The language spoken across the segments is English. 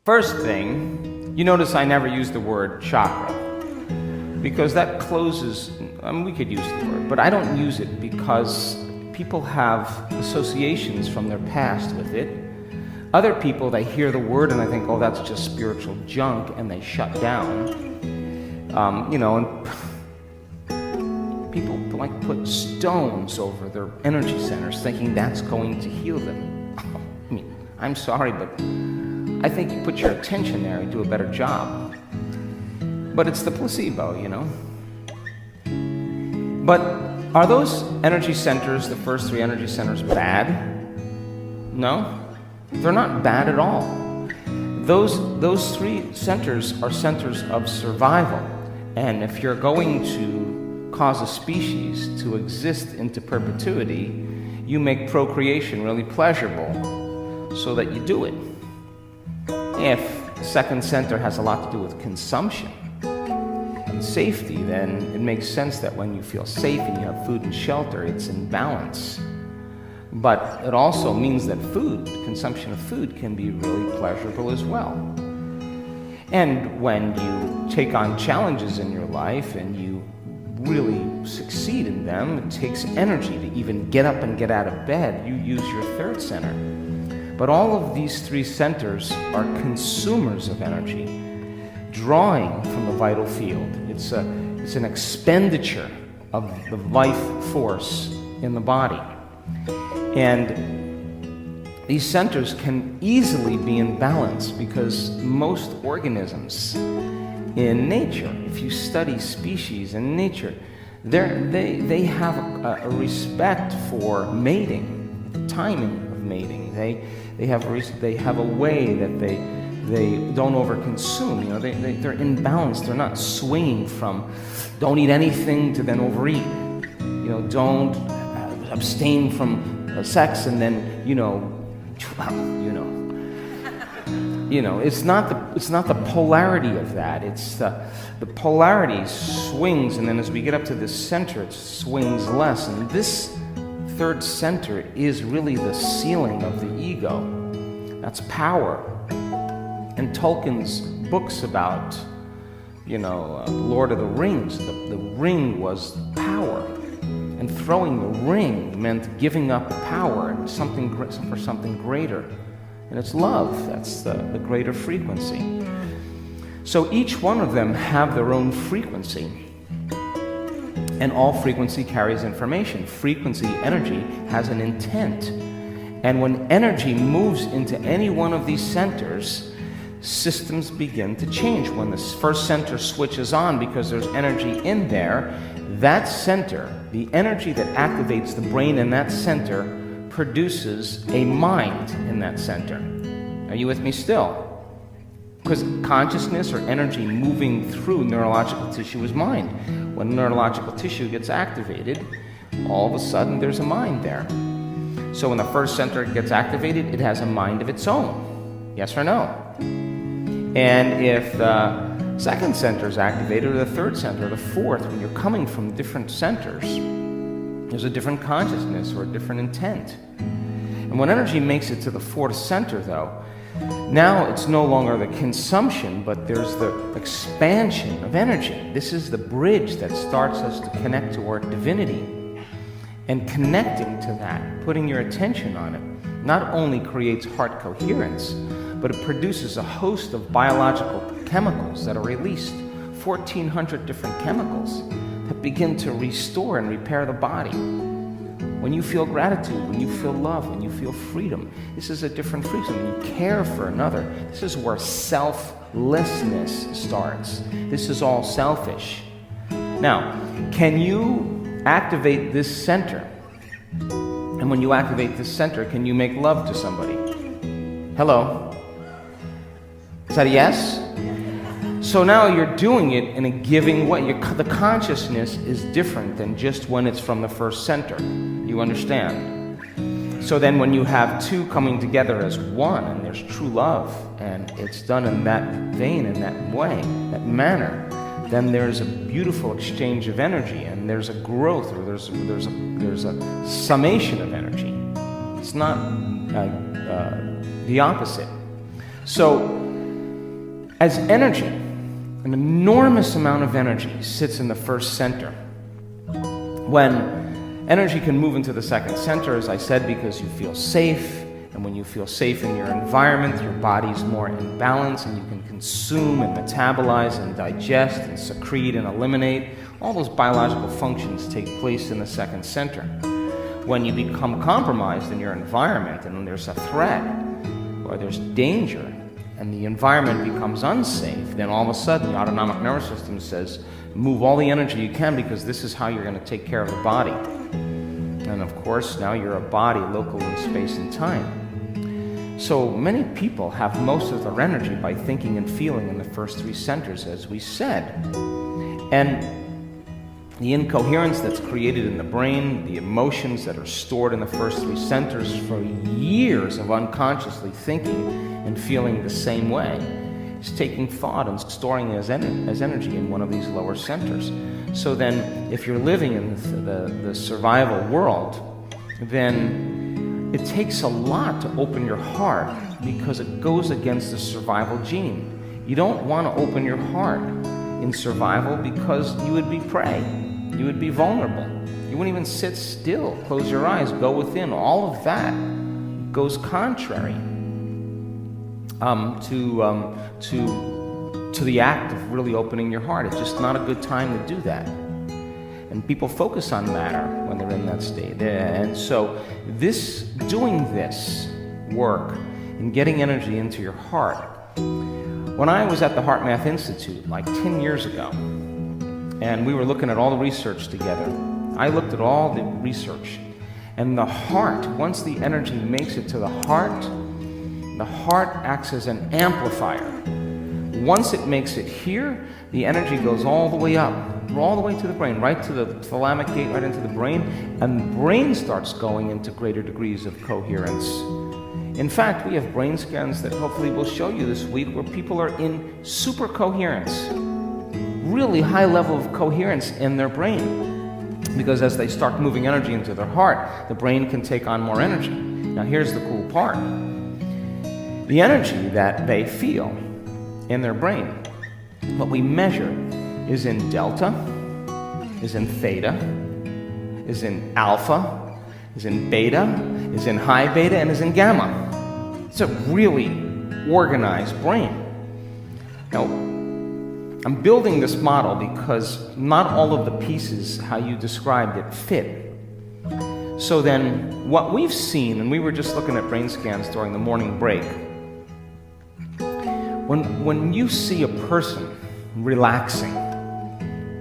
First thing, you notice I never use the word chakra, because that closes, we could use the word, but I don't use it because people have associations from their past with it. Other people, they hear the word and they think, oh, that's just spiritual junk, and they shut down. And people like put stones over their energy centers thinking that's going to heal them. I mean, I'm sorry, but I think you put your attention there and do a better job. But it's the placebo, But are those energy centers, the first three energy centers, bad? No, they're not bad at all. Those three centers are centers of survival. And if you're going to cause a species to exist into perpetuity, you make procreation really pleasurable so that you do it. If the second center has a lot to do with consumption and safety, then it makes sense that when you feel safe and you have food and shelter, it's in balance. But it also means that consumption of food can be really pleasurable as well. And when you take on challenges in your life and you really succeed in them, it takes energy to even get up and get out of bed. You use your third center. But all of these three centers are consumers of energy, drawing from the vital field. It's an expenditure of the life force in the body. And these centers can easily be in balance because most organisms in nature, if you study species in nature, they have a respect for mating, the timing of mating. They have a way that they don't overconsume. They're in balance. They're not swinging from don't eat anything to then overeat. Don't abstain from sex and then it's not the polarity of that. It's the polarity swings, and then as we get up to the center, it swings less. And this third center is really the ceiling of the ego. That's power. And Tolkien's books about, Lord of the Rings, the ring was power. And throwing the ring meant giving up power and for something greater. And it's love. That's the greater frequency. So each one of them have their own frequency. And all frequency carries information. Frequency, energy, has an intent. And when energy moves into any one of these centers, systems begin to change. When the first center switches on because there's energy in there, that center, the energy that activates the brain in that center, produces a mind in that center. Are you with me still? Because consciousness or energy moving through neurological tissue is mind. When neurological tissue gets activated, all of a sudden there's a mind there. So when the first center gets activated, it has a mind of its own. Yes or no? And if the second center is activated, or the third center, or the fourth, when you're coming from different centers, there's a different consciousness or a different intent. And when energy makes it to the fourth center, though, now it's no longer the consumption, but there's the expansion of energy. This is the bridge that starts us to connect to our divinity. And connecting to that, putting your attention on it, not only creates heart coherence, but it produces a host of biological chemicals that are released, 1,400 different chemicals that begin to restore and repair the body. When you feel gratitude, when you feel love, when you feel freedom, this is a different freedom. When you care for another, this is where selflessness starts. This is all selfish. Now, can you activate this center? And when you activate this center, can you make love to somebody? Hello? Is that a yes? So now you're doing it in a giving way. The consciousness is different than just when it's from the first center. You understand? So then when you have two coming together as one, and there's true love, and it's done in that vein, in that way, that manner, then there's a beautiful exchange of energy, and there's a growth, or there's a summation of energy. It's not the opposite. So As energy, an enormous amount of energy sits in the first center. When energy can move into the second center, as I said, because you feel safe, and when you feel safe in your environment, your body's more in balance, and you can consume and metabolize and digest and secrete and eliminate. All those biological functions take place in the second center. When you become compromised in your environment and there's a threat or there's danger and the environment becomes unsafe, then all of a sudden the autonomic nervous system says, move all the energy you can because this is how you're going to take care of the body. And of course, now you're a body local in space and time. So many people have most of their energy by thinking and feeling in the first three centers, as we said. And the incoherence that's created in the brain, the emotions that are stored in the first three centers for years of unconsciously thinking and feeling the same way, is taking thought and storing it as energy in one of these lower centers. So then, if you're living in the survival world, then it takes a lot to open your heart because it goes against the survival gene. You don't want to open your heart in survival because you would be prey. You would be vulnerable. You wouldn't even sit still, close your eyes, go within. All of that goes contrary to the act of really opening your heart. It's just not a good time to do that. And people focus on matter when they're in that state. And so doing this work and getting energy into your heart. When I was at the Heart Math Institute like 10 years ago, and we were looking at all the research together, I looked at all the research. And the heart, once the energy makes it to the heart acts as an amplifier. Once it makes it here, the energy goes all the way up, all the way to the brain, right to the thalamic gate, right into the brain, and the brain starts going into greater degrees of coherence. In fact, we have brain scans that hopefully we'll show you this week where people are in super coherence, really high level of coherence in their brain. Because as they start moving energy into their heart, the brain can take on more energy. Now here's the cool part. The energy that they feel in their brain, what we measure is in delta, is in theta, is in alpha, is in beta, is in high beta, and is in gamma. It's a really organized brain. Now, I'm building this model because not all of the pieces, how you described it, fit. So then, what we've seen, and we were just looking at brain scans during the morning break, when you see a person relaxing,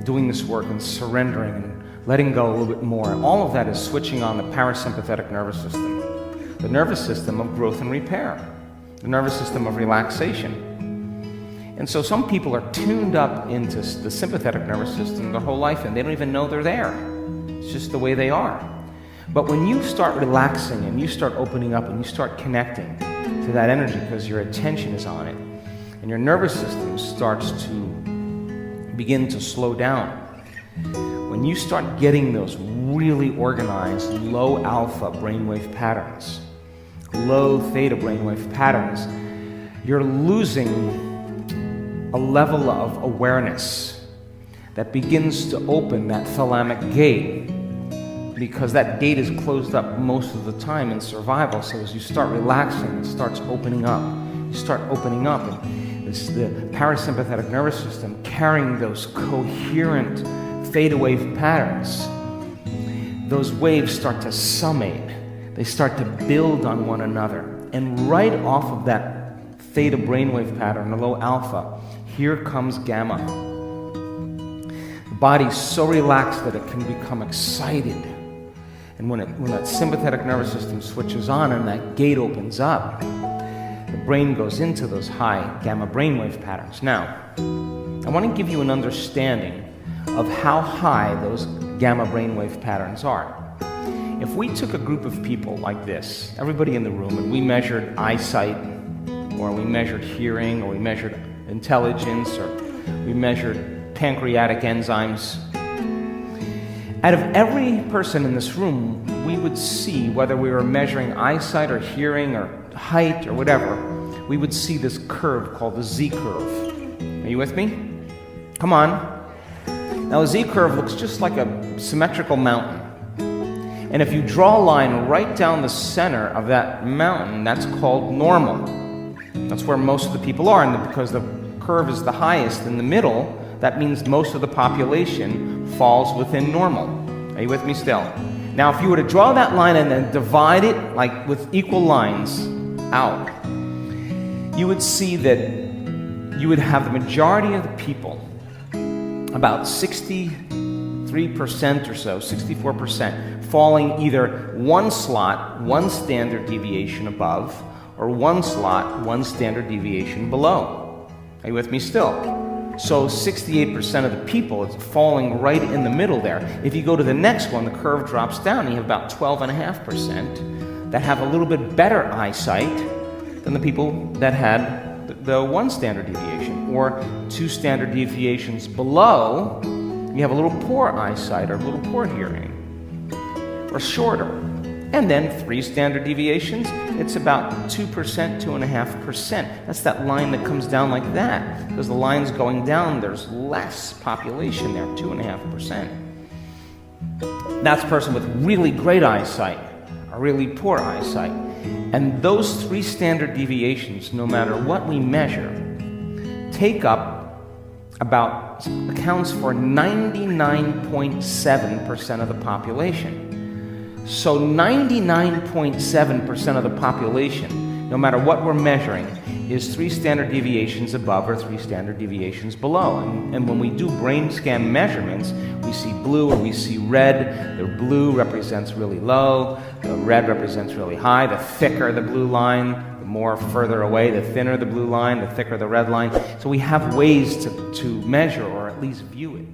doing this work and surrendering and letting go a little bit more, all of that is switching on the parasympathetic nervous system, the nervous system of growth and repair, the nervous system of relaxation. And so some people are tuned up into the sympathetic nervous system their whole life and they don't even know they're there. It's just the way they are. But when you start relaxing and you start opening up and you start connecting to that energy because your attention is on it, and your nervous system starts to begin to slow down. When you start getting those really organized low alpha brainwave patterns, low theta brainwave patterns, you're losing a level of awareness that begins to open that thalamic gate, because that gate is closed up most of the time in survival. So as you start relaxing, it starts opening up. You start opening up, and it's the parasympathetic nervous system carrying those coherent theta wave patterns. Those waves start to summate. They start to build on one another. And right off of that theta brainwave pattern, the low alpha, here comes gamma. The body's so relaxed that it can become excited. And when that sympathetic nervous system switches on and that gate opens up, the brain goes into those high gamma brainwave patterns. Now, I want to give you an understanding of how high those gamma brainwave patterns are. If we took a group of people like this, everybody in the room, and we measured eyesight, or we measured hearing, or we measured intelligence, or we measured pancreatic enzymes, out of every person in this room, we would see, whether we were measuring eyesight or hearing or height or whatever, we would see this curve called the Z-curve. Are you with me? Come on. Now, a Z-curve looks just like a symmetrical mountain. And if you draw a line right down the center of that mountain, that's called normal. That's where most of the people are, and because the curve is the highest in the middle, that means most of the population falls within normal. Are you with me still? Now, if you were to draw that line and then divide it like with equal lines out, you would see that you would have the majority of the people, about 63% or so, 64%, falling either one slot, one standard deviation above, or one slot, one standard deviation below. Are you with me still? So 68% of the people is falling right in the middle there. If you go to the next one, the curve drops down, and you have about 12.5% that have a little bit better eyesight than the people that had the one standard deviation. Or 2 standard deviations below, you have a little poor eyesight or a little poor hearing, or shorter. And then 3 standard deviations, it's about 2%, 2.5%. That's that line that comes down like that. Because the line's going down, there's less population there, 2.5%. That's a person with really great eyesight, or really poor eyesight. And those 3 standard deviations, no matter what we measure, accounts for 99.7% of the population. So 99.7% of the population, no matter what we're measuring, is 3 standard deviations above or 3 standard deviations below. And when we do brain scan measurements, we see blue or we see red. The blue represents really low, the red represents really high. The thicker the blue line, the more further away, the thinner the blue line, the thicker the red line. So we have ways to measure or at least view it.